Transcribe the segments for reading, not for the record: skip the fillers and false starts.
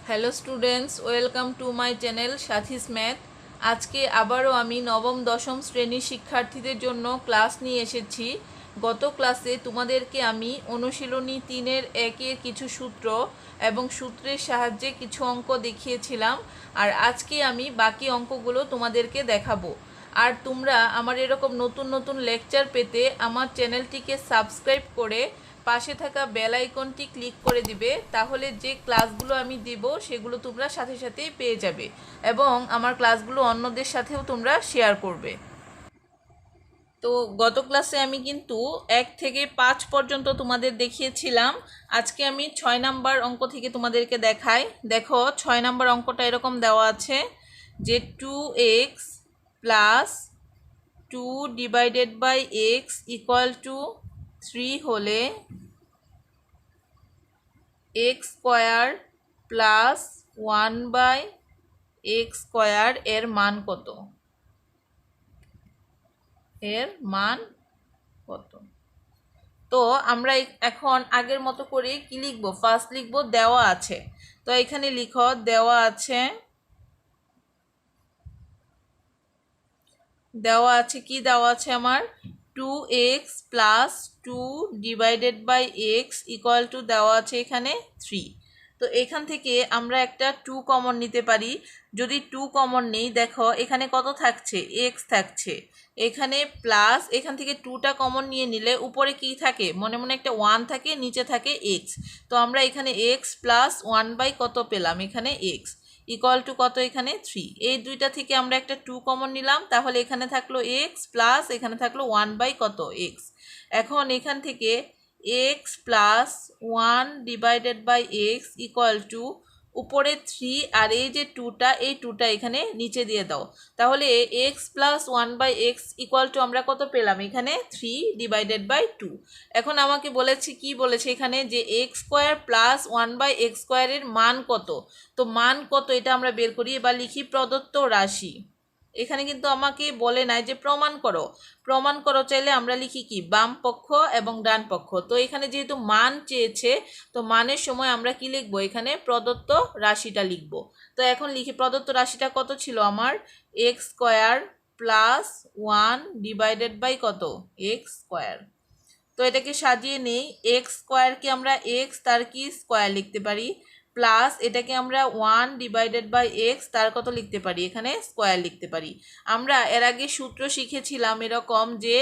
Hello students, welcome to my channel সাথীস math. আজকে আবারও আমি নবম দশম শ্রেণীর শিক্ষার্থীদের জন্য ক্লাস নিয়ে এসেছি। গত ক্লাসে তোমাদেরকে আমি অনুশীলনী 3-এর 1-এর কিছু সূত্র এবং সূত্রের সাহায্যে কিছু অঙ্ক দেখিয়েছিলাম, আর আজকে আমি বাকি অঙ্কগুলো তোমাদেরকে দেখাবো। আর তোমরা আমার এরকম নতুন নতুন লেকচার পেতে আমার চ্যানেলটিকে সাবস্ক্রাইব করে পাশে থাকা বেল আইকনটি ক্লিক করে দিবে, তাহলে যে ক্লাসগুলো আমি দিব সেগুলো তোমরা সাথে সাথেই পেয়ে যাবে এবং আমার ক্লাসগুলো অন্যদের সাথেও তোমরা শেয়ার করবে। তো গত ক্লাসে আমি কিন্তু 1 থেকে 5 পর্যন্ত তোমাদের দেখিয়েছিলাম। আজকে আমি 6 নাম্বার অঙ্ক থেকে তোমাদেরকে দেখাই। দেখো, 6 নাম্বার অঙ্কটা এরকম দেওয়া আছে যে 2x plus 2 divided by x equal to 3 হলে x square plus 1/x square এর মান কত? তো আমরা এখন আগের মতো করে কি লিখবো? ফার্স্ট লিখবো দেওয়া আছে। তো এখানে লিখো দেওয়া আছে কি দেওয়া আছে আমার? 2x plus 2 divided by x equal to দেওয়া আছে এখানে 3। তো এখান থেকে আমরা একটা 2 কমন নিতে পারি। যদি 2 কমন নেই, দেখো এখানে কত থাকছে? x থাকছে। এখানে প্লাস, এখান থেকে 2টা কমন নিয়ে নিলে উপরে কি থাকে? মনে মনে একটা 1 থাকে, নিচে থাকে x। তো আমরা এখানে x প্লাস 1 বাই কত পেলাম? এখানে x ইকুয়াল টু কত? এখানে 3। এই দুইটা থেকে আমরা একটা 2 কমন নিলাম, তাহলে এখানে থাকলো x প্লাস এখানে থাকলো 1 বাই কত? x। এখন এখান থেকে x plus 1 divided by x equal to উপরে 3, আর এই যে 2টা, এই 2টা এখানে নিচে দিয়ে দাও। তাহলে x plus 1 by x equal to আমরা কত পেলাম? এখানে 3 ডিভাইডেড বাই 2। এখন আমাকে বলেছে, কি বলেছে এখানে? যে এক্স স্কোয়ার প্লাস 1/x স্কোয়ারের মান কত? তো মান কত এটা আমরা বের করি। এবার লিখি প্রদত্ত রাশি। এখানে কিন্তু আমাকে বলে নাই যে প্রমাণ করো। প্রমাণ করো চাইলে আমরা লিখি কি? বাম পক্ষ এবং ডান পক্ষ। তো এখানে যেহেতু মান চেয়েছে, তো মানের সময় আমরা কি লিখবো? এখানে প্রদত্ত রাশিটা লিখবো। তো এখন লিখি প্রদত্ত রাশিটা কত ছিল আমার? X square plus 1 divided by কত? X square. তো এটাকে সাজিয়ে নেই। এক্স স্কোয়ারকে আমরা এক্স তার কি স্কোয়ার লিখতে পারি, প্লাস এটাকে আমরা 1 ডিভাইডেড বাই এক্স তার কত লিখতে পারি? এখানে স্কোয়ার লিখতে পারি। আমরা এর আগে সূত্র শিখেছিলাম এরকম যে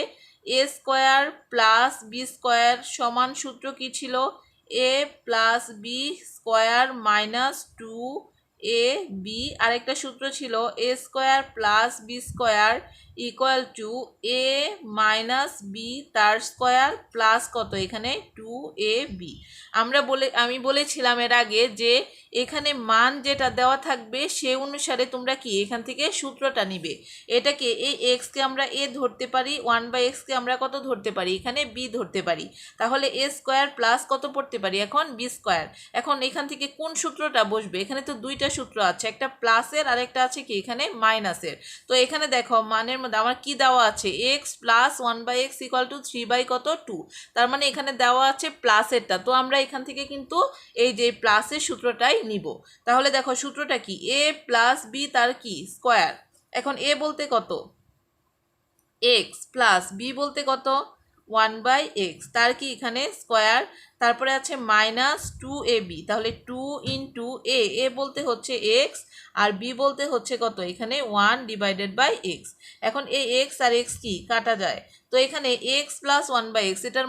a square plus B square সমান সূত্র কি ছিল? A plus B square minus 2ab। আরেকটা সূত্র ছিল a square plus B square equal to a minus b তার স্কোয়ার প্লাস কত? এখানে 2ab। আমি বলেছিলাম এর আগে যে এখানে মান যেটা দেওয়া থাকবে সে অনুসারে তোমরা কি এখান থেকে সূত্রটা নিবে। এটাকে এই এক্সকে আমরা এ ধরতে পারি, 1/xকে আমরা কত ধরতে পারি? এখানে বি ধরতে পারি। তাহলে এ স্কোয়ার প্লাস কত পড়তে পারি? এখন বি স্কোয়ার। এখন এখান থেকে কোন সূত্রটা বসবে? এখানে তো দুইটা সূত্র আছে, একটা প্লাসের আর একটা আছে কি এখানে মাইনাসের। তো এখানে দেখো মানের মধ্যে আমার কি দেওয়া আছে? X plus 1/x equal to 3 by কত? 2। তার মানে এখানে দেওয়া আছে প্লাসেরটা। তো আমরা এখান থেকে কিন্তু এই যে প্লাসের সূত্রটাই নিব। তাহলে দেখো সূত্রটা কি? এ প্লাস বি তার কি স্কোয়ার। এখন এ বলতে কত? এক্স প্লাস বি বলতে কত? 1/x তার কি এখানে স্কোয়ার। তারপরে আছে মাইনাস 2ab, তাহলে 2 ইন্টু এ বলতে হচ্ছে এক্স আর বি বলতে হচ্ছে কত? এখানে 1 ডিভাইডেড বাই এক্স। এখন এই এক্স আর এক্স কি কাটা যায়। তো এখানে এক্স প্লাস 1/x এটার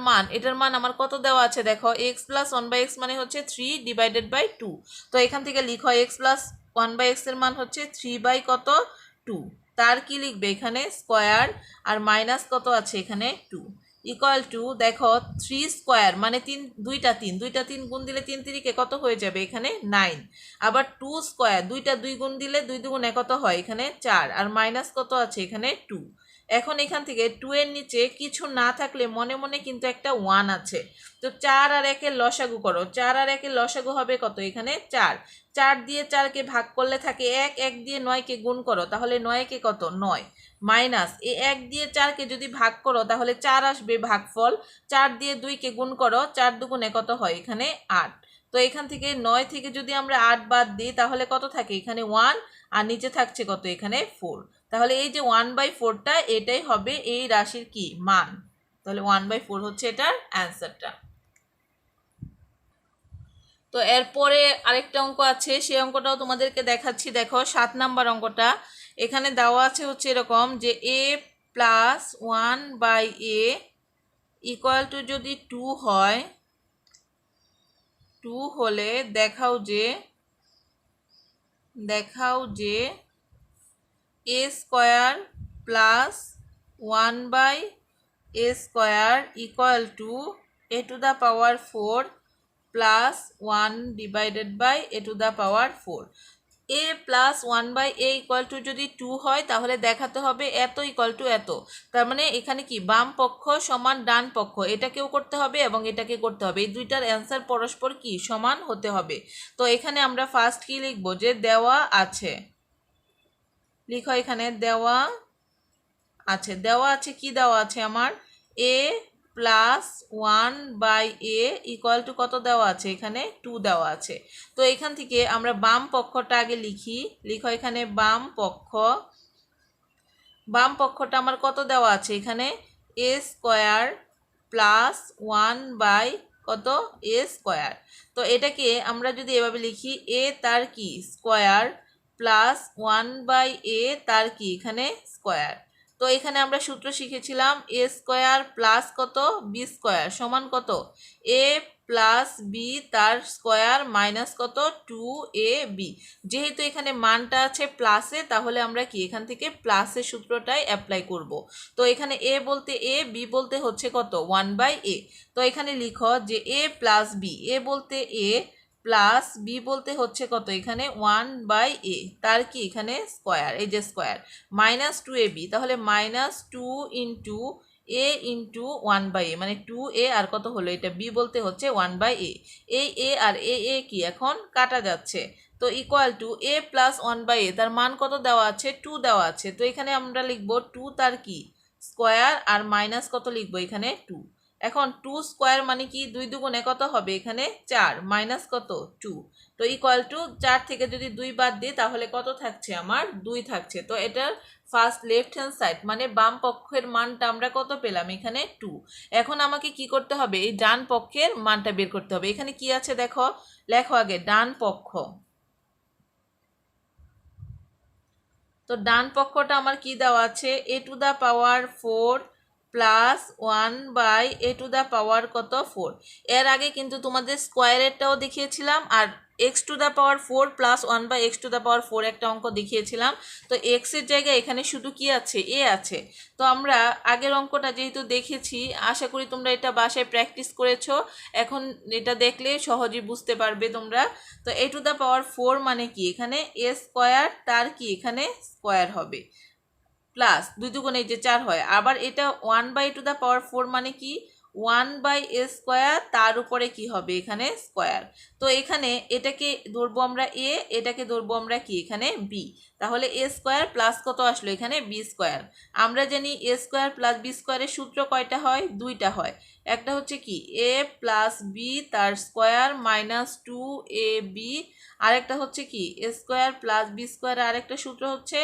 মান আমার কত দেওয়া আছে? দেখো এক্স প্লাস 1/x মানে হচ্ছে 3 ডিভাইডেড বাই 2। তো এখান থেকে লিখো এক্স প্লাস 1/x এর মান হচ্ছে 3 বাই কত? 2। তার কি লিখবে? এখানে স্কোয়ার আর মাইনাস কত আছে? এখানে 2 ইকুয়াল টু দেখো 3 স্কোয়ার মানে 3 গুণ দিলে 3 3 কত হয়ে যাবে? এখানে 9। আবার 2 স্কোয়ার 2 গুণ দিলে 2 2 কত হয়? এখানে 4 আর মাইনাস কত আছে? এখানে 2। এখন এখান থেকে 2 এর নিচে কিছু না থাকলে মনে মনে কিন্তু একটা 1 আছে। তো 4 আর 1 এর লসাগু করো। 4 আর 1 এর লসাগু হবে কত? এখানে 4। 4 দিয়ে 4কে ভাগ করলে থাকে 1, 1 দিয়ে 9কে গুণ করো, তাহলে 9কে কত? 9 মাইনাস এই 1 দিয়ে 4কে যদি ভাগ করো তাহলে 4 আসবে ভাগফল। 4 দিয়ে 2কে গুণ করো, 4 দুগুণে কত হয়? এখানে 8। তো এখান থেকে 9 থেকে যদি আমরা 8 বাদ দিই তাহলে কত থাকে এখানে 1 আর নিচে থাকছে কত এখানে 4। তাহলে এই যে 1/4টা এটাই হবে এই রাশির কি মান। তাহলে 1/4 হচ্ছে এটার অ্যান্সারটা। তো এরপরে আরেকটা অঙ্ক আছে, সেই অঙ্কটাও তোমাদেরকে দেখাচ্ছি। দেখো 7 নাম্বার অঙ্কটা। এখানে দেওয়া আছে হচ্ছে এরকম যে a plus 1/a equal to যদি 2 হয়, 2 হলে দেখাও যে a square plus 1/a square equal to a to the power 4 plus 1 divided by a to the power 4। a plus 1/a equal to যদি 2 হয় তাহলে দেখাতে হবে এত ইকুয়াল টু এত। তার মানে এখানে কি বাম পক্ষ সমান ডান পক্ষ, এটাকেও করতে হবে এবং এটাকে করতে হবে। এই দুইটার অ্যান্সার পরস্পর কি সমান হতে হবে। তো এখানে আমরা ফার্স্ট কি লিখবো, যে দেওয়া আছে, লিখো এখানে দেওয়া আছে কি দেওয়া আছে আমার a plus 1/a equal to কত দেওয়া আছে এখানে 2 দেওয়া আছে। তো এখান থেকে আমরা বাম পক্ষটা আগে লিখো এখানে বাম পক্ষটা আমার কত দেওয়া আছে এখানে a স্কোয়ার প্লাস 1 কত a স্কোয়ার। তো এটাকে আমরা যদি এভাবে লিখি a তার কি স্কোয়ার প্লাস 1/a তার কি এখানে স্কোয়ার। তো এখানে আমরা সূত্র শিখেছিলাম a স্কোয়ার প্লাস কত b স্কোয়ার সমান কত a প্লাস বি তার স্কোয়ার মাইনাস কত 2ab। যেহেতু এখানে মানটা আছে প্লাসে, তাহলে আমরা কি এখান থেকে প্লাসের সূত্রটাই অ্যাপ্লাই করব। তো এখানে a বলতে a, b বলতে হচ্ছে কত 1/a। তো এখানে লিখো যে a প্লাস বি, a বলতে a প্লাস বি বলতে হচ্ছে কত এখানে 1/a তার কি এখানে স্কোয়ার, এই যে স্কোয়ার মাইনাস 2ab। তাহলে minus 2 into a into 1/a মানে 2a আর কত হলো এটা b বলতে হচ্ছে 1/a। এই a আর a কি এখন কাটা যাচ্ছে। তো equal to a plus 1/a তার মান কত দেওয়া আছে 2 দেওয়া আছে। তো এখানে আমরা লিখবো 2 তার কি স্কোয়ার আর মাইনাস কত লিখবো এখানে 2। এখন 2 স্কোয়ার মানে কি 2 দুগুণে কত হবে এখানে 4 মাইনাস কত 2। তো ইকুয়াল টু 4 থেকে যদি 2 বাদ দিই তাহলে কত থাকছে আমার 2 থাকছে। তো এটার ফার্স্ট লেফট হ্যান্ড সাইড মানে বাম পক্ষের মানটা আমরা কত পেলাম এখানে 2। এখন আমাকে কি করতে হবে এই ডান পক্ষের মানটা বের করতে হবে। এখানে কি আছে দেখো, লেখো আগে ডান পক্ষ। তো ডান পক্ষটা আমার কি দেওয়া আছে a to the power 4 plus 1/a two the পাওয়ার কত 4। এর আগে কিন্তু তোমাদের স্কোয়ারেরটাও দেখিয়েছিলাম আর x two the power 4 plus 1/x two the power 4 একটা অঙ্ক দেখিয়েছিলাম। তো x এর জায়গায় এখানে শুধু কি আছে a আছে। তো আমরা আগের অঙ্কটা যেহেতু দেখেছি, আশা করি তোমরা এটা বাসায় প্র্যাকটিস করেছো, এখন এটা দেখলে সহজেই বুঝতে পারবে তোমরা। তো a টু দ্য পাওয়ার 4 মানে কি এখানে a স্কোয়ার তার কি এখানে স্কোয়ার হবে প্লাস 2 দুগুণে যে 4 হয়। আবার এটা 1/a টু দ্য পাওয়ার 4 মানে কি 1/a স্কোয়ার তার উপরে কি হবে এখানে স্কোয়ার। তো এখানে এটাকে ধরবো আমরা a, এটাকে ধরবো আমরা কি এখানে b। তাহলে a স্কোয়ার প্লাস কত আসলো এখানে b স্কোয়ার। আমরা জানি a স্কোয়ার প্লাস b স্কোয়ারের সূত্র কয়টা হয়, দুইটা হয়। একটা হচ্ছে কি a প্লাস b তার স্কোয়ার মাইনাস 2ab, আরেকটা হচ্ছে কি a square plus b square, আরেকটা সূত্র হচ্ছে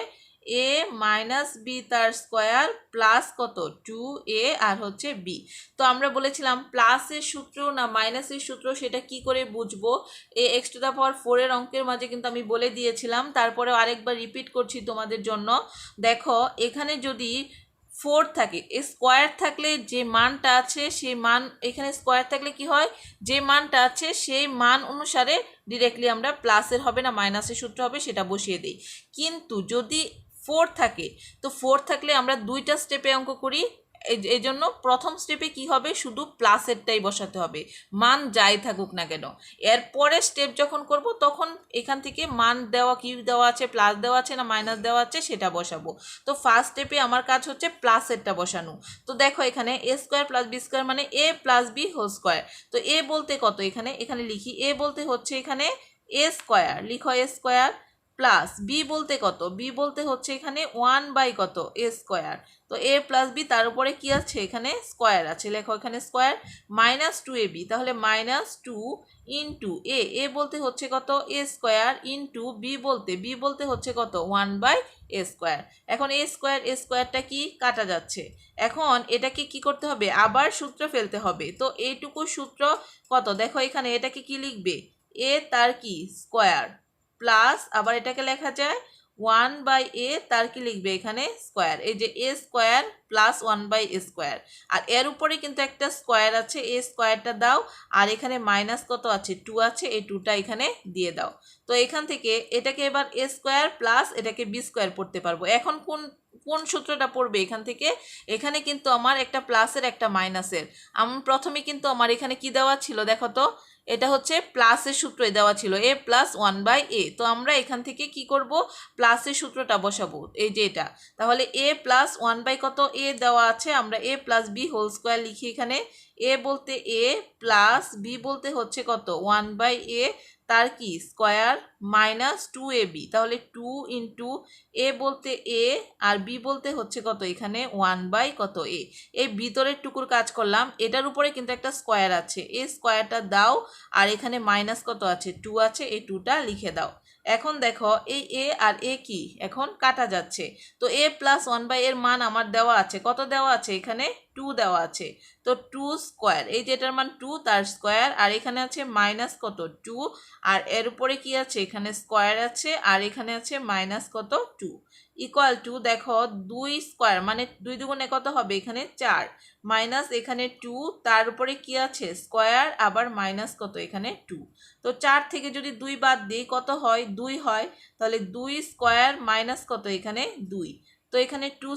a মাইনাস বি তার স্কোয়ার প্লাস কত 2a আর হচ্ছে b। তো আমরা বলেছিলাম প্লাসের সূত্র না মাইনাসের সূত্র সেটা কি করে বুঝবো, x টু দ্য পাওয়ার 4 এর অঙ্কের মাঝে কিন্তু আমি বলে দিয়েছিলাম, তারপরেও আরেকবার রিপিট করছি তোমাদের জন্য। দেখো এখানে যদি 4 থাকে, স্কোয়ার থাকলে যে মানটা আছে সেই মান, এখানে স্কোয়ার থাকলে কি হয় যে মানটা আছে সেই মান অনুসারে ডিরেক্টলি আমরা প্লাসের হবে না মাইনাসের সূত্র হবে সেটা বসিয়ে দিই। কিন্তু যদি 4 থাকে, তো 4 থাকলে আমরা দুইটা স্টেপে অঙ্ক করি। এই জন্য প্রথম স্টেপে কি হবে শুধু প্লাসেরটাই বসাতে হবে, মান যাই থাকুক না কেন। এরপরে স্টেপ যখন করব তখন এখান থেকে মান দেওয়া কি দেওয়া আছে প্লাস দেওয়া আছে না মাইনাস দেওয়া আছে সেটা বসাবো। তো ফার্স্ট স্টেপে আমার কাজ হচ্ছে প্লাসেরটা বসানো। তো দেখো এখানে a square plus B square মানে a plus b whole square. তো a বলতে কত এখানে লিখি a বলতে হচ্ছে এখানে a স্কোয়ার, লিখো a স্কোয়ার প্লাস বি বলতে কত, বি বলতে হচ্ছে এখানে 1 বাই কত এ স্কোয়ার। তো এ প্লাস বি তার উপরে কি আছে এখানে স্কোয়ার আছে, লেখো এখানে স্কোয়ার মাইনাস 2ab, তাহলে মাইনাস 2 ইন্টু এ বলতে হচ্ছে কত এ স্কোয়ার ইন্টু বি বলতে হচ্ছে কত 1/a স্কোয়ার। এখন এ স্কোয়ারটা কি কাটা যাচ্ছে, এখন এটাকে কি করতে হবে আবার সূত্র ফেলতে হবে। তো এইটুকু সূত্র কত দেখো এখানে, এটাকে কি লিখবে এ তার কি স্কোয়ার প্লাস আবার এটাকে লেখা যায় 1/a তার কি লিখবে এখানে স্কোয়ার, এই যে a square plus 1/a square, আর এর উপরে কিন্তু একটা স্কোয়ার আছে, এ স্কোয়ারটা দাও, আর এখানে মাইনাস কত আছে 2 আছে, এই 2টা এখানে দিয়ে দাও। তো এখান থেকে এটাকে এবার এ স্কোয়ার প্লাস এটাকে বি স্কোয়ার পড়তে পারবো। এখন কোন কোন সূত্রটা পড়বে এখান থেকে, এখানে কিন্তু আমার একটা প্লাসের একটা মাইনাসের, প্রথমে কিন্তু আমার এখানে কি দেওয়া ছিল দেখো তো, এটা হচ্ছে প্লাসের সূত্রই দেওয়া ছিল এ প্লাস 1/a। তো আমরা এখান থেকে কি করব প্লাসের সূত্রটা বসাবো, এই যে এটা, তাহলে এ প্লাস 1 বাই কত এ দেওয়া আছে, আমরা এ প্লাস বি হোল স্কোয়ার লিখি এখানে, এ বলতে এ প্লাস বি বলতে হচ্ছে কত 1/a তার কি স্কোয়ার মাইনাস 2ab, তাহলে 2 ইন্টু এ বলতে এ আর বি বলতে হচ্ছে কত এখানে 1 বাই কত এ। এই ভিতরের টুকুর কাজ করলাম, এটার উপরে কিন্তু একটা স্কোয়ার আছে, এই স্কোয়ারটা দাও, আর এখানে মাইনাস কত আছে 2 আছে, এই 2টা লিখে দাও। এখন দেখো এই এ আর এ কি এখন কাটা যাচ্ছে, তো এ প্লাস 1/a এর মান আমার দেওয়া আছে, কত দেওয়া আছে এখানে 2 দেওয়া আছে, তো 2 স্কোয়ার, এই যে এটার মান 2 তার স্কোয়ার, আর এখানে আছে মাইনাস কত 2, আর এর উপরে কি আছে এখানে স্কোয়ার আছে, আর এখানে আছে মাইনাস কত 2 ইকুয়াল টু দেখো 2 স্কোয়ার মানে 2 দুগুণে কত হবে এখানে 4, মাইনাস এখানে 2 তার উপরে কি আছে স্কোয়ার আবার মাইনাস কত এখানে 2। তো 4 থেকে যদি 2 বাদ দিই কত হয় 2 হয়, তাহলে 2 স্কোয়ার মাইনাস কত এখানে 2, তো এখানে 2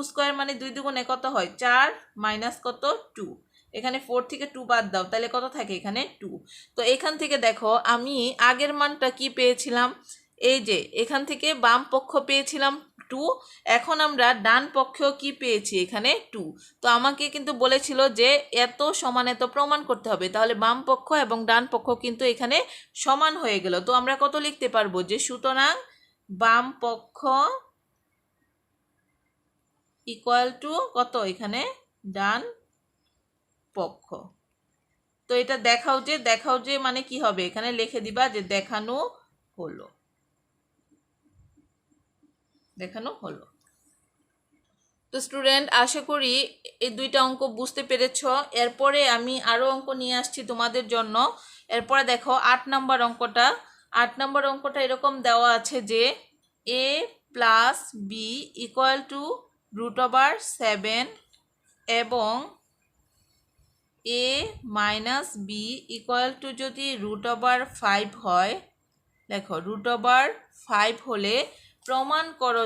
স্কোয়ার মানে 2 দুগুণে কত হয় 4 মাইনাস কত 2, এখানে 4 থেকে 2 বাদ দাও তাহলে কত থাকে এখানে 2। তো এখান থেকে দেখো আমি আগের মানটা কি পেয়েছিলাম, এই যে এখান থেকে বাম পক্ষ পেয়েছিলাম 2, এখন আমরা ডান পক্ষেও কি পেয়েছি এখানে 2। তো আমাকে কিন্তু বলেছিল যে এত সমান এত প্রমাণ করতে হবে, তাহলে বাম পক্ষ এবং ডান পক্ষ কিন্তু এখানে সমান হয়ে গেল। তো আমরা কত লিখতে পারবো যে সুতরাং বাম পক্ষ ইকুয়াল টু কত এখানে ডান পক্ষ। তো এটা দেখাও যে মানে কি হবে এখানে লিখে দিবা যে দেখানো হলো। তো স্টুডেন্ট আশা করি এই দুইটা অঙ্ক বুঝতে পেরেছ। এরপরে আমি আরও অঙ্ক নিয়ে আসছি তোমাদের জন্য। এরপরে দেখো 8 নম্বর অঙ্কটা। 8 নম্বর অঙ্কটা এরকম দেওয়া আছে যে a plus b equal to √7 এবং a minus b equal to যদি √5 হয়, দেখো √5 হলে প্রমাণ করো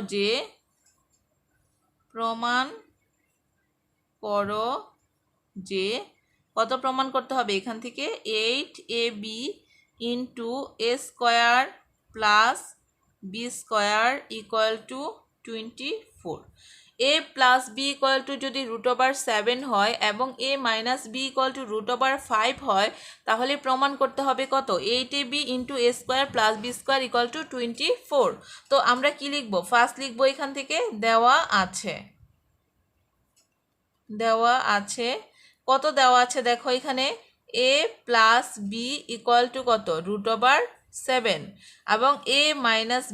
যে কত প্রমাণ করতে হবে এখান থেকে 8ab into A square plus B square equal to 24। a plus b equal to যদি √7 হয় এবং a minus b equal to √5 হয়, তাহলে প্রমাণ করতে হবে কত 8ab into A square plus B square equal to 24। তো আমরা কি লিখবো, ফার্স্ট লিখবো এখান থেকে দেওয়া আছে কত দেওয়া আছে দেখো এখানে a plus b equal to কত √7 এবং a মাইনাস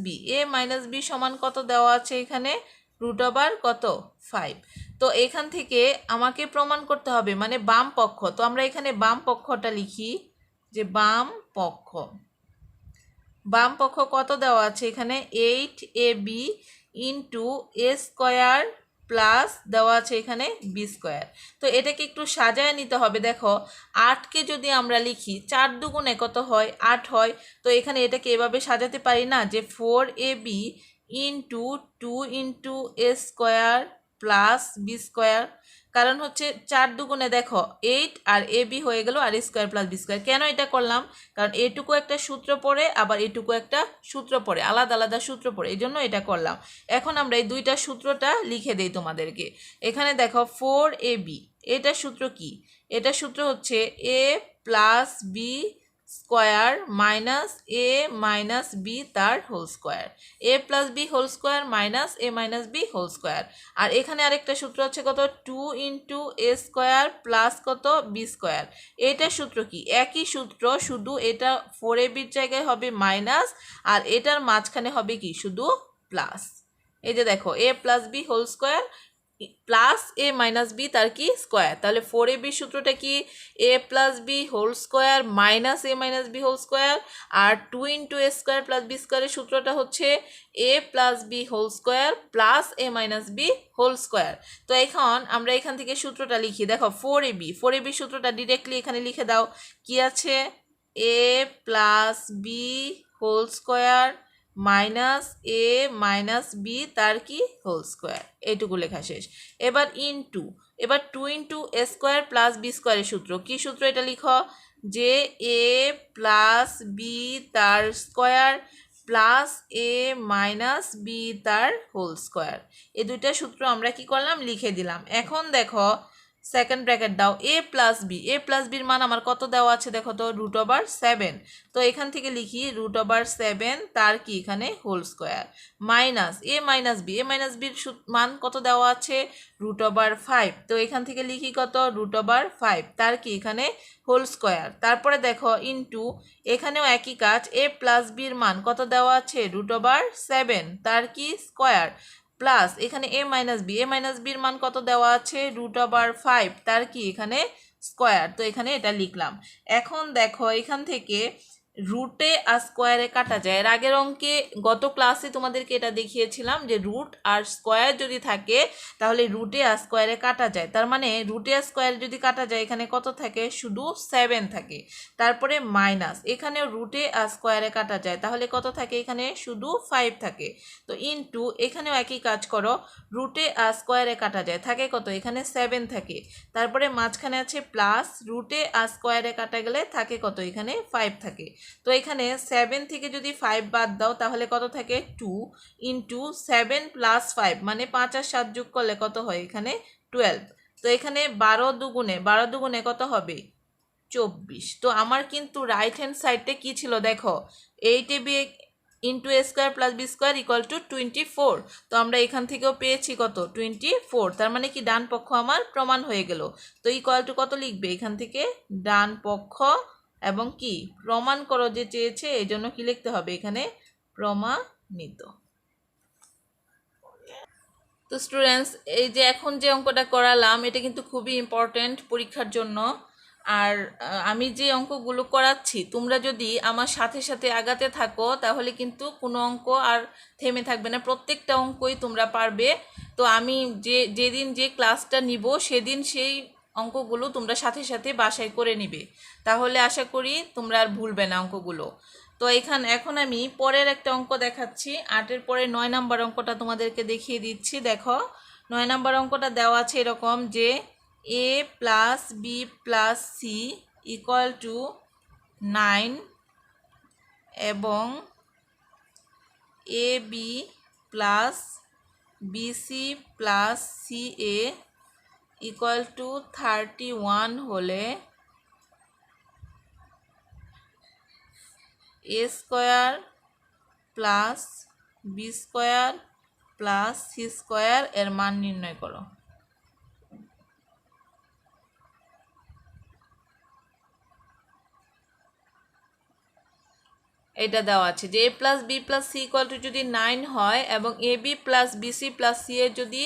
বি সমান কত দেওয়া আছে এখানে √5। তো এখান থেকে আমাকে প্রমাণ করতে হবে মানে বাম পক্ষ, তো আমরা এখানে বাম পক্ষটা লিখি যে বাম পক্ষ কত দেওয়া আছে এখানে 8ab ইন্টু এ স্কোয়ার প্লাস দেওয়া আছে এখানে বি স্কোয়ার। তো এটাকে একটু সাজায় নিতে হবে, দেখো 8কে যদি আমরা লিখি 4 দুগুণে কত হয় 8 হয়, তো এখানে এটাকে এভাবে সাজাতে পারি না যে 4ab ইন্টু 2 ইন্টু এ স্কোয়ার প্লাস বি স্কোয়ার, কারণ হচ্ছে 4 দুগুণে দেখো 8 আর এ বি হয়ে গেল আর স্কোয়ার প্লাস বি স্কোয়ার। কেন এটা করলাম, কারণ এটুকু একটা সূত্র পড়ে আবার এটুকু একটা সূত্র পড়ে, আলাদা আলাদা সূত্র পড়ে, এই জন্য এটা করলাম। এখন আমরা এই দুইটা সূত্রটা লিখে দেই তোমাদেরকে। এখানে দেখো 4ab, এটা সূত্র কি, এটা সূত্র হচ্ছে a plus B square minus a minus b তার whole square, a plus b whole square minus a minus b whole square. আর এখানে আরেকটা সূত্র হচ্ছে কত, 2 ইন্টু এ স্কোয়ার প্লাস কত বি স্কোয়ার। এটার সূত্র কি, একই সূত্র, শুধু এটা 4ab জায়গায় হবে মাইনাস, আর এটার মাঝখানে হবে কি শুধু প্লাস। এই যে দেখো এ plus b whole square plus a minus b তার কি স্কোয়ার। তাহলে 4ab সূত্রটা কি, a plus b whole square minus a minus b whole square. আর 2 ইন্টু এ স্কোয়ার প্লাস বি স্কোয়ারের সূত্রটা হচ্ছে a plus b whole square plus a minus b whole square. তো এখন আমরা এখান থেকে সূত্রটা লিখি, দেখো 4ab সূত্রটা ডিরেক্টলি এখানে লিখে দাও। কি আছে, a plus b whole square minus a minus b তার কি হোল স্কোয়ার, এইটুকু লেখা শেষ। এবার এবার 2 ইন্টু এ স্কোয়ার প্লাস বি স্কোয়ারের সূত্র, কি সূত্র এটা লিখো, যে এ প্লাস বি তার square plus a minus b তার হোল স্কোয়ার। এই দুইটা সূত্র আমরা কি করলাম, লিখে দিলাম। এখন দেখো সেকেন্ড ব্র্যাকেট দাও, এ প্লাস বির মান আমার কত দেওয়া আছে দেখো তো, √7। তো এখান থেকে লিখি √7 তার কি এখানে whole square minus a minus বির মান কত দেওয়া আছে, √5। তো এখান থেকে লিখি কত, √5 তার কি এখানে হোল স্কোয়ার। তারপরে দেখো ইন্টু, এখানেও একই কাজ, এ প্লাস বির মান কত দেওয়া আছে, √7 তার কি স্কোয়ার প্লাস এখানে এ মাইনাস বির মান কত দেওয়া আছে, √5 তার কি এখানে স্কোয়ার। তো এখানে এটা লিখলাম। এখন দেখো এখান থেকে রুটে আর স্কোয়ারে কাটা যায়। এর আগের অঙ্কে গত ক্লাসে তোমাদেরকে এটা দেখিয়েছিলাম যে রুট আর স্কোয়ার যদি থাকে তাহলে রুটে আর স্কোয়ারে কাটা যায়। তার মানে রুটে আর স্কোয়ারে যদি কাটা যায় এখানে কত থাকে, শুধু 7 থাকে। তারপরে মাইনাস, এখানেও রুটে আর স্কোয়ারে কাটা যায়, তাহলে কত থাকে এখানে, শুধু 5 থাকে। তো ইনটু, এখানেও একই কাজ করো, রুটে আর স্কোয়ারে কাটা যায়, থাকে কত, এখানে 7 থাকে। তারপরে মাঝখানে আছে প্লাস, রুটে আর স্কোয়ারে কাটা গেলে থাকে কত, এখানে 5 থাকে। তো এখানে 7 থেকে যদি 5 বাদ দাও তাহলে কত থাকে, 2 ইন্টু 7 প্লাস 5 মানে 5 আর 7 যোগ করলে কত হয় এখানে 12। তো এখানে 12 দুগুণে কত হবে, 24। তো আমার কিন্তু রাইট হ্যান্ড সাইডে কি ছিল দেখো, 8ab into A square plus B square equal to 24। তো আমরা এখান থেকেও পেয়েছি কত, 24। তার মানে কি ডান পক্ষ আমার প্রমাণ হয়ে গেল। তো ইকুয়াল টু কত লিখবে এখান থেকে, ডান পক্ষ এবং কি প্রমাণ করো যে চেয়েছে, এই জন্য কি লিখতে হবে এখানে, প্রমাণিত। তো স্টুডেন্টস, এই যে এখন যে অঙ্কটা করালাম এটা কিন্তু খুবই ইম্পর্ট্যান্ট পরীক্ষার জন্য। আর আমি যে অঙ্কগুলো করাচ্ছি তোমরা যদি আমার সাথে সাথে আগাতে থাকো তাহলে কিন্তু কোনো অঙ্ক আর থেমে থাকবে না, প্রত্যেকটা অঙ্কই তোমরা পারবে। তো আমি যেদিন যে ক্লাসটা নিব সেদিন সেই অঙ্কগুলো তোমরা সাথে সাথে বাসায় করে নিবে, তাহলে আশা করি তোমরা আর ভুলবে না অঙ্কগুলো। তো এখন আমি পরের একটা অঙ্ক দেখাচ্ছি, 8-এর পরে 9 নাম্বার অঙ্কটা তোমাদেরকে দেখিয়ে দিচ্ছি। দেখো 9 নাম্বার অঙ্কটা দেওয়া আছে এরকম যে a plus B plus C equal to 9 এবং a B plus BC plus C a equal to 31 হলে a square plus B square plus C square এর মান নির্ণয় করো। এটা দেওয়া আছে যে এ plus B plus C equal to যদি 9 হয় এবং a B plus BC plus C এর যদি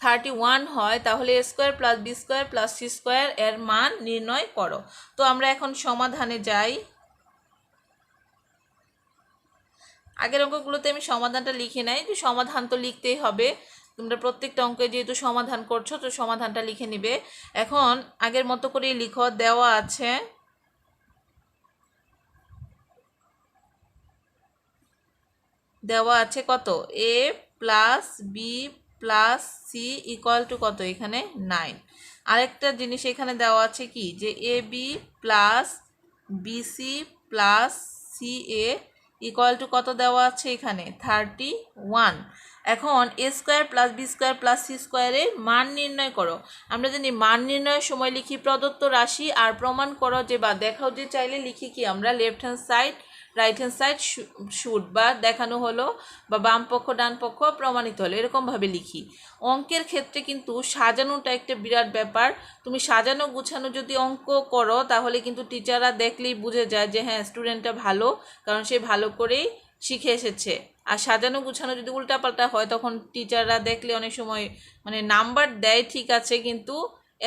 31 হয় তাহলে a square plus B square plus C square এর মান নির্ণয় করো। তো আমরা এখন সমাধানে যাই। আগের অঙ্কগুলোতে আমি সমাধানটা লিখে নাই, যে সমাধান তো লিখতেই হবে, তোমরা প্রত্যেকটা অঙ্কে যেহেতু সমাধান করছো তো সমাধানটা লিখে নিবে। এখন আগের মতো করেই লিখো, দেওয়া আছে কত, a plus B plus C equal to কত এখানে 9। আরেকটা জিনিস এখানে দেওয়া আছে কি, যে a B plus BC plus C a equal to কত দেওয়া আছে এখানে 31। এখন a square plus B square plus C স্কোয়ারের মান নির্ণয় করো। আমরা জানি মান নির্ণয়ের সময় লিখি প্রদত্ত রাশি, আর প্রমাণ করো যে বা দেখাও যে চাইলে লিখি কি আমরা left hand side right hand side should বা দেখানো হলো বা বাম পক্ষ ডান পক্ষ প্রমাণিত হলো, এরকমভাবে লিখি। অঙ্কের ক্ষেত্রে কিন্তু সাজানোটা একটা বিরাট ব্যাপার। তুমি সাজানো গুছানো যদি অঙ্ক করো তাহলে কিন্তু টিচাররা দেখলেই বুঝে যায় যে হ্যাঁ স্টুডেন্টটা ভালো, কারণ সে ভালো করেই শিখে এসেছে। আর সাজানো গুছানো যদি উল্টাপাল্টা হয় তখন টিচাররা দেখলে অনেক সময় মানে নাম্বার দেয় ঠিক আছে, কিন্তু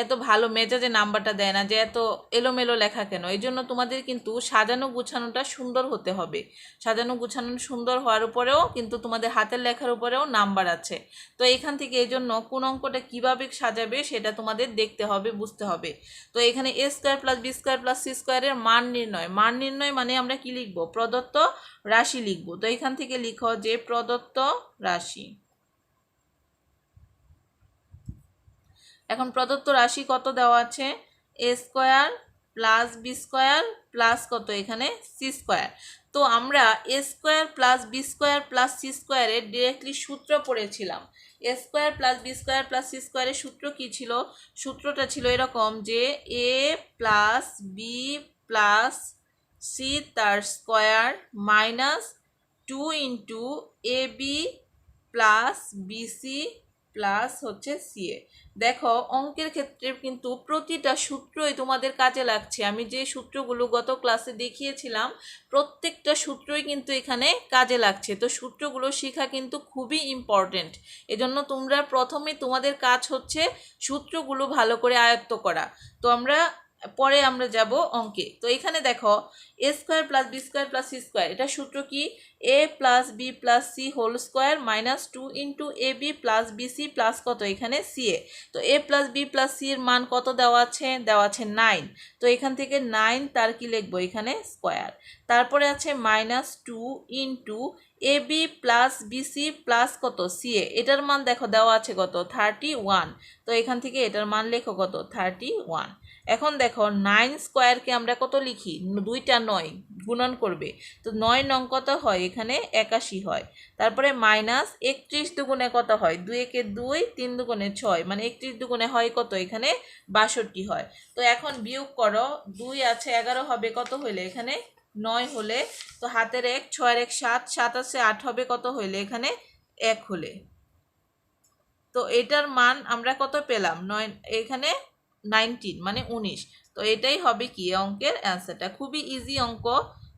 এত ভালো মেজাজে নাম্বারটা দেয় না, যে এত এলোমেলো লেখা কেন। এই জন্য তোমাদের কিন্তু সাজানো গুছানোটা সুন্দর হতে হবে। সাজানো গুছানো সুন্দর হওয়ার উপরেও কিন্তু তোমাদের হাতের লেখার উপরেও নাম্বার আছে। তো এখান থেকে এই জন্য কোন অঙ্কটা কীভাবে সাজাবে সেটা তোমাদের দেখতে হবে, বুঝতে হবে। তো এখানে এ square plus B square plus C স্কোয়ারের মান নির্ণয়। মান নির্ণয় মানে আমরা কি লিখব? প্রদত্ত রাশি লিখব। তো এখান থেকে লিখো যে প্রদত্ত রাশি। এখন প্রদত্ত রাশি কত দেওয়া আছে? A square plus B square plus কত এখানে সি স্কোয়ার। তো আমরা a square plus B square plus C স্কোয়ারের ডিরেক্টলি সূত্র পড়েছিলাম। A square plus B square plus C স্কোয়ারের সূত্র কী ছিল? সূত্রটা ছিল এরকম যে এ প্লাস বি প্লাস সি তার square minus 2 into A B plus BC plus হচ্ছে সিএ। দেখো অঙ্কের ক্ষেত্রে কিন্তু প্রতিটা সূত্রই তোমাদের কাজে লাগছে। আমি যে সূত্রগুলো গত ক্লাসে দেখিয়েছিলাম প্রত্যেকটা সূত্রই কিন্তু এখানে কাজে লাগছে। তো সূত্রগুলো শেখা কিন্তু খুবই ইম্পর্টেন্ট। এজন্য তোমরা প্রথমে তোমাদের কাজ হচ্ছে সূত্রগুলো ভালো করে আয়ত্ত করা। তো পরে আমরা যাব অঙ্কে। তো এখানে দেখো এ square plus B square plus C square, এটা সূত্র কি? A plus B plus C whole square minus 2 into A B plus BC plus কত এখানে সিএ। তো a plus B plus C এর মান কত দেওয়া আছে? দেওয়া আছে 9। তো এখান থেকে 9 তার কি লিখবো এখানে? স্কোয়ার। তারপরে আছে minus 2 into A B plus BC plus কত সিএ, এটার মান দেখো দেওয়া আছে কত? 31। তো এখান থেকে এটার মান লেখো কত? 31। এখন দেখো 9 স্কোয়ারকে আমরা কত লিখি? 2টা 9 গুণন করবে, তো 9 নং কত হয়? এখানে 81 হয়। তারপরে মাইনাস 31 দুগুণে কত হয়? 2 একে 2, 3 দুগুণে 6, মানে 31 দুগুণে হয় কত? এখানে 62 হয়। তো এখন বিয়োগ করো, 2 আছে 11 হবে কত হইলে? এখানে 9 হলে। তো হাতের 1, 6 এর 1 7, 7 আছে 8 হবে কত হইলে? এখানে 1 হলে। তো এটার মান আমরা কত পেলাম? 9, এখানে 19 মানে 19। তো এটাই হবে কি অঙ্কের অ্যান্সারটা। খুবই ইজি অঙ্ক,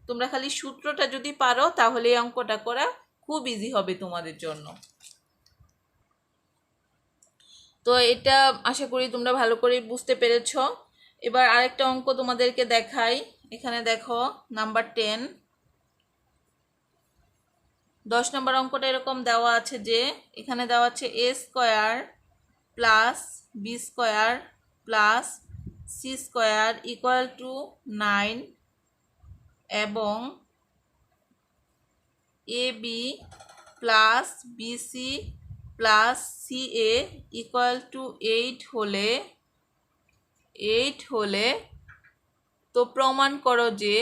তোমরা খালি সূত্রটা যদি পারো তাহলে এই অঙ্কটা করা খুব ইজি হবে তোমাদের জন্য। তো এটা আশা করি তোমরা ভালো করে বুঝতে পেরেছ। এবার আরেকটা অঙ্ক তোমাদেরকে দেখাই। এখানে দেখো নাম্বার 10, 10 নম্বর অঙ্কটা এরকম দেওয়া আছে যে এখানে দেওয়া আছে a square plus B square plus C square equal to 9 এবং a B plus BC plus c a equal to 8 হলে তো প্রমাণ করো যে,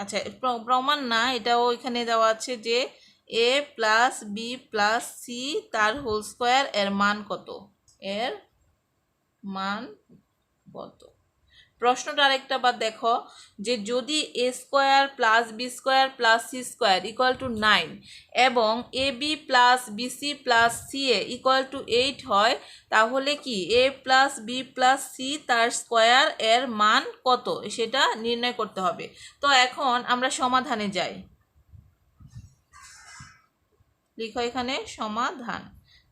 আচ্ছা প্রমাণ না, এটাও এখানে দেওয়া আছে যে এ প্লাস বি প্লাস সি তার হোল স্কোয়ার এর মান কত? এর মান কত? প্রশ্নটা আরেকটা বার দেখো যে যদি a square plus B square plus C square equal to 9 এবং a B plus BC plus c a equal to 8 হয়, তাহলে কি a plus B plus C তার স্কোয়ার এর মান কত সেটা নির্ণয় করতে হবে। তো এখন আমরা সমাধানে যাই। লিখো এখানে সমাধান।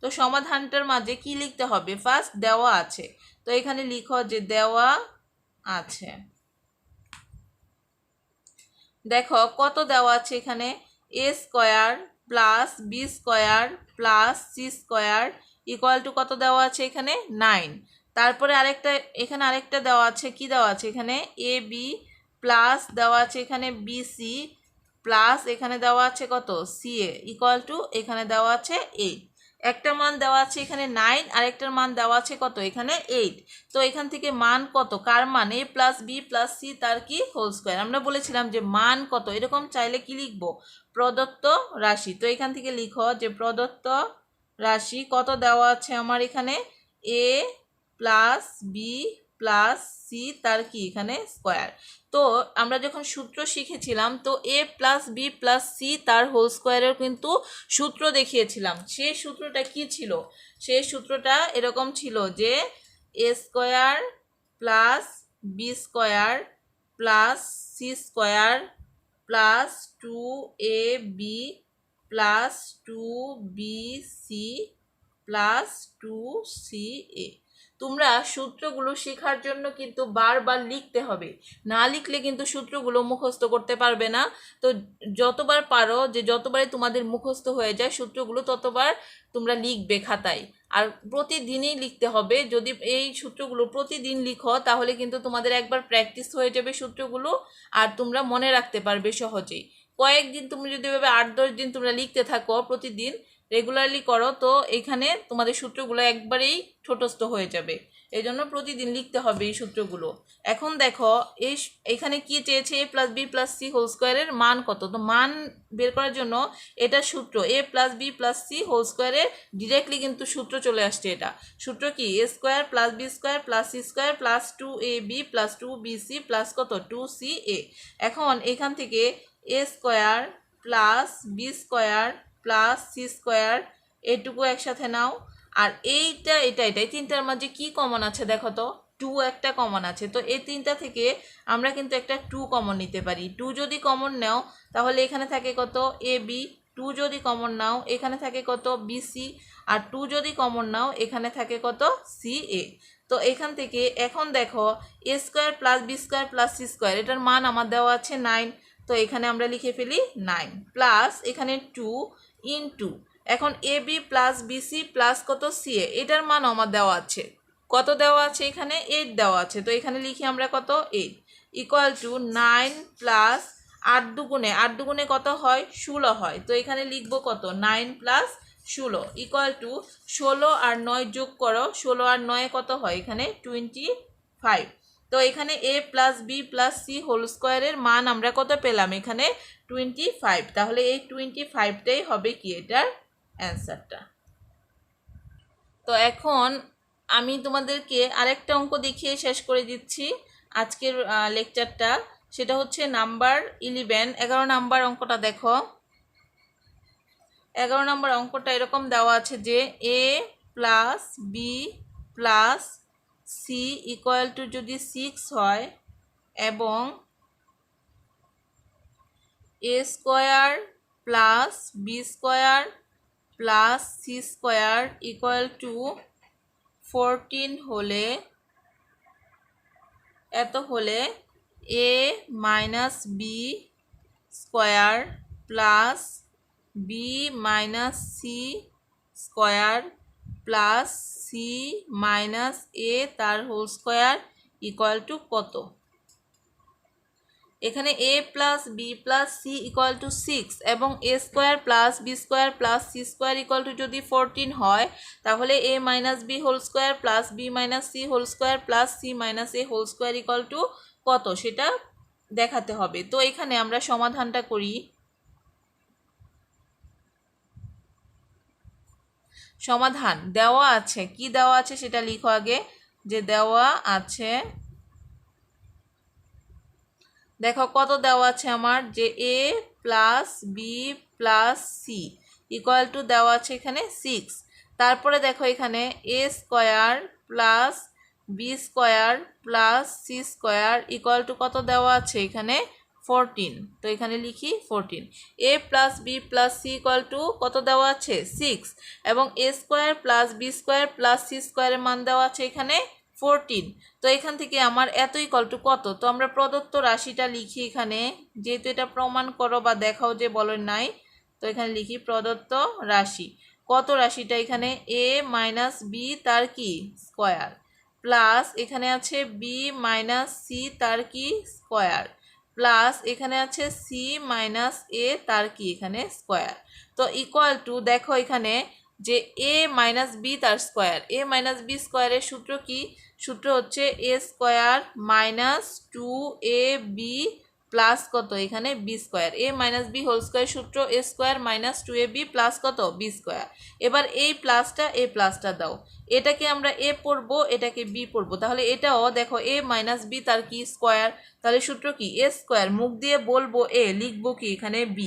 তো সমাধানটার মাঝে কি লিখতে হবে? ফার্স্ট দেওয়া আছে, তো এখানে লিখো যে দেওয়া আছে। দেখো কত দেওয়া আছে এখানে? এ square plus B square plus C square equal to কত দেওয়া আছে এখানে? 9। তারপরে এখানে আরেকটা দেওয়া আছে, কি দেওয়া আছে এখানে? এ বি প্লাস দেওয়া আছে এখানে বিসি প্লাস এখানে দেওয়া আছে কত? সিএ ইকুয়াল টু এখানে দেওয়া আছে 8। একটা মান দেওয়া আছে এখানে 9 আর একটার মান দেওয়া আছে কত এখানে 8। তো এখান থেকে মান কত, কার মান, a plus B plus C তার কি হোল স্কোয়ার। আমরা বলেছিলাম যে মান কত, এরকম চাইলে কি লিখবো, প্রদত্ত রাশি। তো এখান থেকে লিখো যে প্রদত্ত রাশি কত দেওয়া আছে আমার এখানে, a plus B plus C তার কি এখানে স্কোয়ার। তো আমরা যখন সূত্র শিখেছিলাম তো a plus B plus C তার হোল স্কোয়ারের কিন্তু সূত্র দেখিয়েছিলাম। সেই সূত্রটা কি ছিল, সেই সূত্রটা এরকম ছিল যে a square plus B square plus C square plus 2ab plus 2bc plus 2ca। তোমরা সূত্রগুলো শেখার জন্য কিন্তু বারবার লিখতে হবে, না লিখলে কিন্তু সূত্রগুলো মুখস্থ করতে পারবে না। তো যতবার পারো, যে যতবারই তোমাদের মুখস্থ হয়ে যায় সূত্রগুলো ততবার তোমরা লিখবে খাতায়, আর প্রতিদিনই লিখতে হবে। যদি এই সূত্রগুলো প্রতিদিন লিখো তাহলে কিন্তু তোমাদের একবার প্র্যাকটিস হয়ে যাবে সূত্রগুলো, আর তোমরা মনে রাখতে পারবে সহজেই। কয়েকদিন তুমি যদি এভাবে 8-10 দিন তোমরা লিখতে থাকো প্রতিদিন, রেগুলারলি করো, তো এখানে তোমাদের সূত্রগুলো একবারেই ঠোঁটস্থ হয়ে যাবে। এই জন্য প্রতিদিন লিখতে হবে এই সূত্রগুলো। এখন দেখো এখানে কি চেয়েছে, a plus B plus C whole স্কোয়ারের মান কত। তো মান বের করার জন্য এটা সূত্র, A plus B plus C whole স্কোয়ারের ডিরেক্টলি কিন্তু সূত্র চলে আসছে। এটা সূত্র কি, A square plus B square plus C square plus 2ab plus 2bc plus কত 2ca। এখন এখান থেকে A square plus B square plus C square এটুকু একসাথে নাও, আর এইটা এটা এটা এই তিনটার মাঝে কি কমন আছে দেখো তো, 2 একটা কমন আছে। তো এই তিনটা থেকে আমরা কিন্তু একটা 2 কমন নিতে পারি। 2 যদি কমন নাও তাহলে এখানে থাকে কত এ বি, 2 যদি কমন নাও এখানে থাকে কত বিসি, আর 2 যদি কমন নাও এখানে থাকে কত সি এ। তো এখান থেকে এখন দেখো এ square plus B square plus C square এটার মান আমার দেওয়া আছে 9। তো এখানে আমরা লিখে ফেলি 9 প্লাস এখানে 2 ইনটু, এখন A B plus BC plus কত সি এ, এটার মান আমার দেওয়া আছে কত, দেওয়া আছে এখানে 8 দেওয়া আছে। তো এখানে লিখি আমরা কত 8 ইকুয়াল টু 9 প্লাস 8 দুগুণে কত হয় 16 হয়। তো এখানে লিখবো কত 9 প্লাস 16 ইকুয়াল টু 16 আর 9 যোগ করো, 16 আর 9 কত হয় এখানে 25। তো এখানে a plus B plus C whole স্কোয়ারের মান আমরা কত পেলাম এখানে 25। তাহলে এই 25টাই হবে কি এটার অ্যান্সারটা। তো এখন আমি তোমাদেরকে আরেকটা অঙ্ক দেখিয়ে শেষ করে দিচ্ছি আজকের লেকচারটা। সেটা হচ্ছে নাম্বার 11, 11 নাম্বার অঙ্কটা দেখো। 11 নম্বর অঙ্কটা এরকম দেওয়া আছে যে a plus B plus C equal to যদি 6 হয় এবং A square plus B square plus C square equal to 14 হলে, এত হলে A minus B square plus B minus C square plus C minus A তার হোল স্কোয়ার ইকুয়াল টু কত। এখানে a plus B plus C equal to 6 এবং A square plus B square plus C square equal to যদি 14 হয় তাহলে a minus b whole square plus B minus c whole square plus C minus a whole square equal to কত সেটা দেখাতে হবে। তো এখানে আমরা সমাধানটা করি। সমাধান দেওয়া আছে, কি দেওয়া আছে সেটা লিখো আগে, যে দেওয়া আছে দেখো কত দেওয়া আছে আমার, যে a plus B plus C equal to দেওয়া আছে এখানে 6। তারপরে দেখো এখানে a square plus B square plus C square equal to কত দেওয়া আছে এখানে 14। তো এখানে লিখি 14। a plus B plus C equal to কত দেওয়া আছে 6 এবং a square plus B square plus C স্কোয়ারের মান দেওয়া আছে এখানে 14। তো এখান থেকে আমার এত ইকুয়াল টু কত, তো আমরা প্রদত্ত রাশিটা লিখি এখানে, যেহেতু এটা প্রমাণ করো বা দেখাও যে বলেন নাই। তো এখানে লিখি প্রদত্ত রাশি, কত রাশিটা এখানে a মাইনাস বি তার কি স্কোয়ার প্লাস এখানে আছে বি মাইনাস সি তার কি স্কোয়ার প্লাস এখানে আছে সি মাইনাস এ তার কি এখানে স্কোয়ার। তো ইকুয়াল টু দেখো এখানে যে a মাইনাস বি তার স্কোয়ার, a মাইনাস বি স্কোয়ারের সূত্র কি? সূত্র হচ্ছে a square minus 2ab plus কত এখানে b square. a minus b whole square সূত্র a square minus 2ab plus কত বি স্কোয়ার। এবার এই প্লাসটা দাও, এটাকে আমরা a পড়বো, এটাকে b পড়বো, তাহলে এটাও দেখো a মাইনাস বি তার কি স্কোয়ার, তাহলে সূত্র কি a স্কোয়ার, মুখ দিয়ে বলবো a, লিখবো কি এখানে b,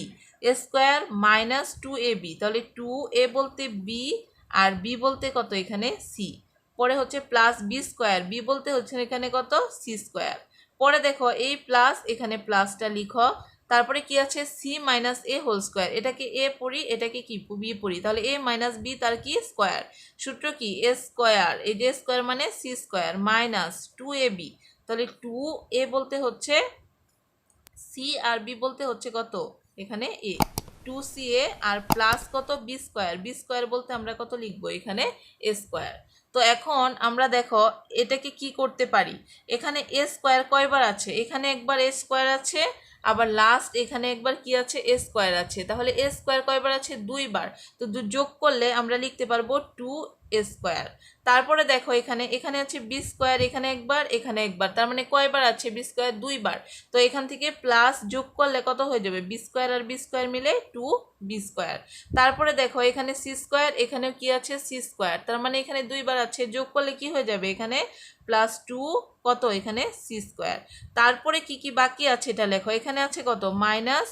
a square minus 2ab, তাহলে 2a বলতে b আর b বলতে কত এখানে c, পরে হচ্ছে প্লাস বি স্কোয়ার, বি বলতে হচ্ছে এখানে কত সি স্কোয়ার। পরে দেখো এই প্লাস এখানে প্লাসটা লিখো, তারপরে কি আছে C minus a whole square, এটাকে এ পড়ি, এটাকে কি বি পড়ি, তাহলে এ মাইনাস বি তার কি স্কোয়ার। সূত্র কি এ স্কোয়ার, এই যে স্কোয়ার মানে সি স্কোয়ার মাইনাস 2ab, তাহলে 2a বলতে হচ্ছে সি আর বি বলতে হচ্ছে কত এখানে এ, 2ca আর প্লাস কত বি স্কোয়ার, বি স্কোয়ার বলতে আমরা কত লিখবো এখানে এ স্কোয়ার। তো এখন আমরা দেখো এটাকে কি করতে পারি, এখানে এ স্কোয়ার কয়বার আছে, এখানে একবার এ স্কোয়ার আছে, আবার লাস্ট এখানে একবার কি আছে এ স্কোয়ার আছে, তাহলে এ স্কোয়ার কয়বার আছে দুইবার, তো যোগ করলে আমরা লিখতে পারবো 2a স্কোয়ার। তারপরে দেখো এখানে এখানে আছে বি স্কোয়ার, এখানে একবার, তার মানে কয়বার আছে বি স্কোয়ার দুইবার, তো এখান থেকে প্লাস যোগ করলে কত হয়ে যাবে বি স্কোয়ার আর বি স্কোয়ার মিলে 2b স্কোয়ার। তারপরে দেখো এখানে সি স্কোয়ার, এখানেও কি আছে সি স্কোয়ার, তার মানে এখানে দুইবার আছে, যোগ করলে কি হয়ে যাবে এখানে প্লাস 2 কত এখানে সি স্কোয়ার। তারপরে কি কি বাকি আছে এটা লেখো, এখানে আছে কত মাইনাস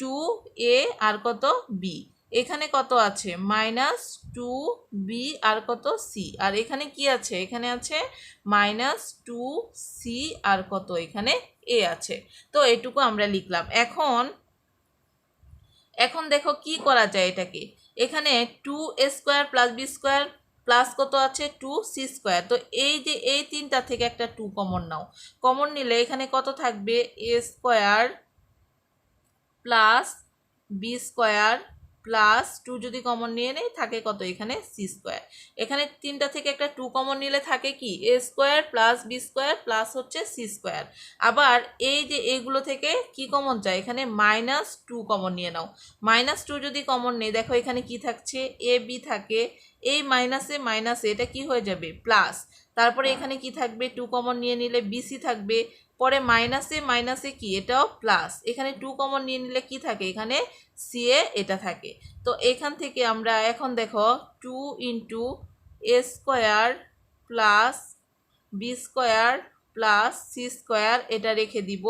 2a আর কত বি, এখানে কত আছে মাইনাস 2b আর কত সি, আর এখানে কি আছে এখানে আছে মাইনাস 2c আর কত এখানে এ আছে। তো এটুকু আমরা লিখলাম। এখন দেখো কি করা যায় এটাকে, এখানে 2a square plus B square plus কত আছে 2c স্কোয়ার, তো এই যে এই তিনটা থেকে একটা 2 কমন নাও, কমন নিলে এখানে কত থাকবে a square plus B square plus 2 যদি কমন নিয়ে নেই থাকে কত এখানে সি স্কোয়ার, এখানে তিনটা থেকে একটা 2 কমন নিলে থাকে কি A square plus B square plus হচ্ছে সি স্কোয়ার। আবার এই যে এইগুলো থেকে কি কমন যায়, এখানে মাইনাস 2 কমন নিয়ে নাও, মাইনাস 2 যদি কমন নেই দেখো এখানে কি থাকছে এ বি থাকে, এই মাইনাসে মাইনাসে এটা কি হয়ে যাবে প্লাস, তারপরে এখানে কি থাকবে 2 কমন নিয়ে নিলে বিসি থাকবে, পরে মাইনাসে মাইনাসে কি এটাও প্লাস, এখানে 2 কমন নিয়ে নিলে কি থাকে এখানে সি এ এটা থাকে। তো এখান থেকে আমরা এখন দেখো 2 ইন্টু এ square plus B square plus C square এটা রেখে দিব।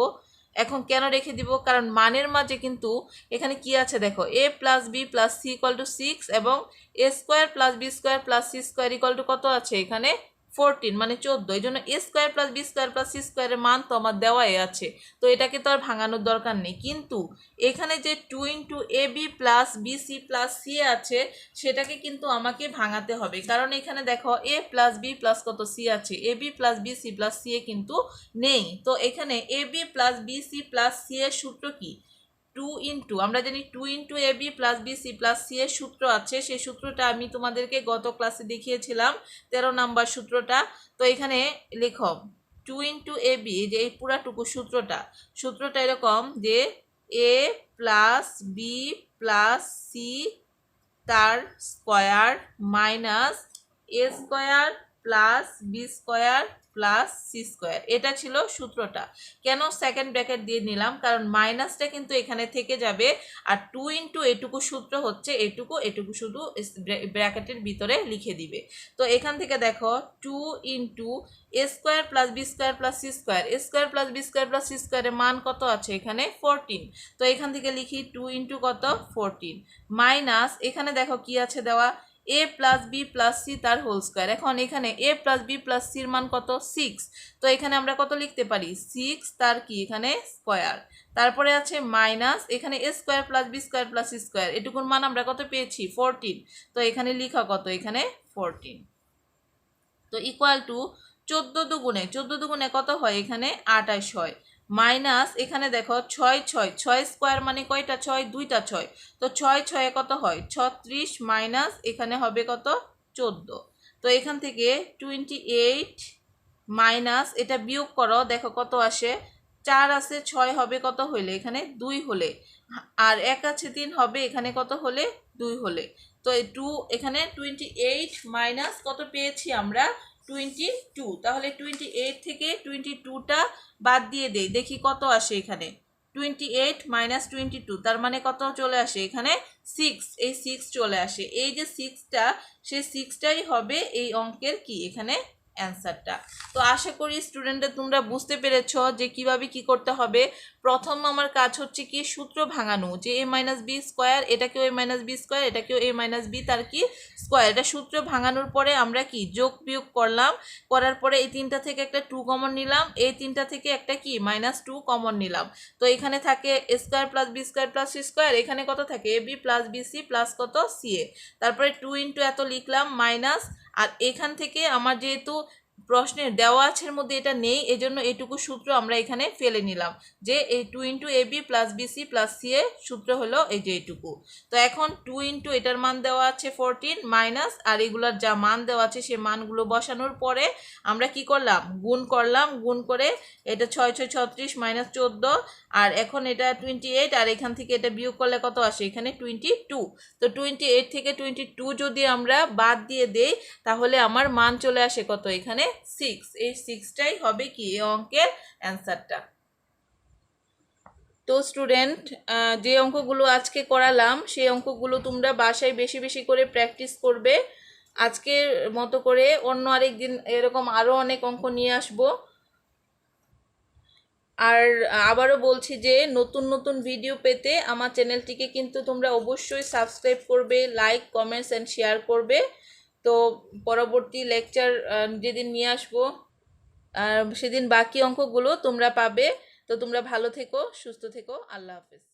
এখন কেন রেখে দিব, কারণ মানের মাঝে কিন্তু এখানে কি আছে দেখো এ plus B plus C equal to 6 এবং A square plus B square plus C square equal to কত আছে এখানে 14 মানে 14, এই জন্য A square plus B square plus C স্কোয়ারের মান তো আমার দেওয়াই আছে, তো এটাকে তো আর ভাঙানোর দরকার নেই। কিন্তু এখানে যে 2 into A B plus B C plus C আছে সেটাকে কিন্তু আমাকে ভাঙাতে হবে, কারণ এখানে দেখো এ প্লাস বি প্লাস কত সি আছে, A B plus B C plus C A কিন্তু নেই, তো এখানে A B plus B C plus C এর সূত্র কি 2 ইন্টু, আমরা জানি 2 into A B plus B C plus C এর সূত্র আছে, সেই সূত্রটা আমি তোমাদেরকে গত ক্লাসে দেখিয়েছিলাম 13 নাম্বার সূত্রটা। তো এখানে লেখো 2 ইন্টু এ বি, যে এই পুরাটুকু সূত্রটা এরকম যে এ প্লাস বি প্লাস সি তার square minus A square plus B square plus C square, এটা ছিল সূত্রটা। কেন সেকেন্ড ব্র্যাকেট দিয়ে নিলাম, কারণ মাইনাসটা কিন্তু এখানে থেকে যাবে, আর 2 ইন্টু এটুকু সূত্র হচ্ছে এটুকু শুধু ব্র্যাকেটের ভিতরে লিখে দিবে। তো এখান থেকে দেখো 2 into A square plus B square plus C square, A square plus B square plus C স্কোয়ারের মান কত আছে এখানে 14, তো এখান থেকে লিখি 2 ইন্টু কত 14 মাইনাস এখানে দেখো কি আছে দেওয়া এ প্লাস বি প্লাস সি তার হোল স্কোয়ার, এখন এখানে এ প্লাস বি প্লাস সির মান কত 6, তো এখানে আমরা কত লিখতে পারি 6 তার কি এখানে স্কোয়ার, তারপরে আছে মাইনাস এখানে এ square plus B square plus C square এটুকুর মান আমরা কত পেয়েছি 14, তো এখানে লিখা কত এখানে 14, তো ইকুয়াল টু 14 দুগুণে কত হয় এখানে 28 হয়, মাইনাস এখানে দেখো 6 স্কোয়ার মানে কয়টা 6 দুইটা 6, তো 6 কত হয় 36 মাইনাস এখানে হবে কত 14, তো এখান থেকে 28 মাইনাস এটা বিয়োগ করো দেখো কত আসে 4 আছে 6 হবে কত হইলে এখানে 2 হলে, আর 1 আছে 3 হবে এখানে কত হলে 2 হলে, তো এই 2 এখানে 28 মাইনাস কত পেয়েছি আমরা 22। তাহলে 28 থেকে 22টা বাদ দিয়ে দেই, দেখি কত আসে এখানে 28 মাইনাস 22, তার মানে কত চলে আসে এখানে 6। এই 6 চলে আসে, এই যে 6টা, সেই 6টাই হবে এই অঙ্কের কি এখানে অ্যান্সারটা। তো আশা করি স্টুডেন্টরা তোমরা বুঝতে পেরেছো যে কিভাবে কি করতে হবে। প্রথম আমার কাজ হচ্ছে কি সূত্র ভাঙানো, যে a মাইনাস বি স্কোয়ার, এটাকেও a মাইনাস বি স্কোয়ার, এটাকেও a মাইনাস বি তার কি স্কোয়ার। এটা সূত্র ভাঙানোর পরে আমরা কি যোগ বিয়োগ করলাম, করার পরে এই 3টা থেকে একটা 2 কমন নিলাম, এই 3টা থেকে একটা কি -2 কমন নিলাম। তো এখানে থাকে a square plus B square plus C square, এখানে কত থাকে ab প্লাস বিসি প্লাস কত সিএ, তারপরে 2 ইন্টু এত লিখলাম মাইনাস। আর এখান থেকে আমার যেহেতু প্রশ্নের দেওয়া আছে মধ্যে এটা নেই, এজন্য এইটুকু সূত্র আমরা এখানে ফেলে নিলাম, যে এই 2 into ab plus BC plus ca সূত্র হলো এই যে এইটুকু। তো এখন 2 ইন্টু এটার মান দেওয়া আছে 14 মাইনাস, আর এগুলোর যা মান দেওয়া আছে সে মানগুলো বসানোর পরে আমরা কি করলাম গুণ করলাম, গুণ করে এটা 6 6 36 মাইনাস 14, আর এখন এটা 28, আর এখান থেকে এটা বিয়োগ করলে কত আসে এখানে 22। তো 28 থেকে 22 যদি আমরা বাদ দিয়ে দেই তাহলে আমার মান চলে আসে কত এখানে 6। এই 6টাই হবে কি এই অঙ্কের অ্যান্সারটা। তো স্টুডেন্ট, যে অঙ্কগুলো আজকে করালাম সেই অঙ্কগুলো তোমরা বাসায় বেশি বেশি করে প্র্যাকটিস করবে। আজকের মতো করে অন্য আরেক দিন এরকম আরও অনেক অঙ্ক নিয়ে আসবো। আর আবারও বলছি যে নতুন নতুন ভিডিও পেতে আমার চ্যানেলটিকে কিন্তু তোমরা অবশ্যই সাবস্ক্রাইব করবে, লাইক কমেন্টস অ্যান্ড শেয়ার করবে। তো পরবর্তী লেকচার যেদিন নিয়ে আসবো সেদিন বাকি অঙ্কগুলো তোমরা পাবে। তো তোমরা ভালো থেকো, সুস্থ থেকো, আল্লাহ হাফেজ।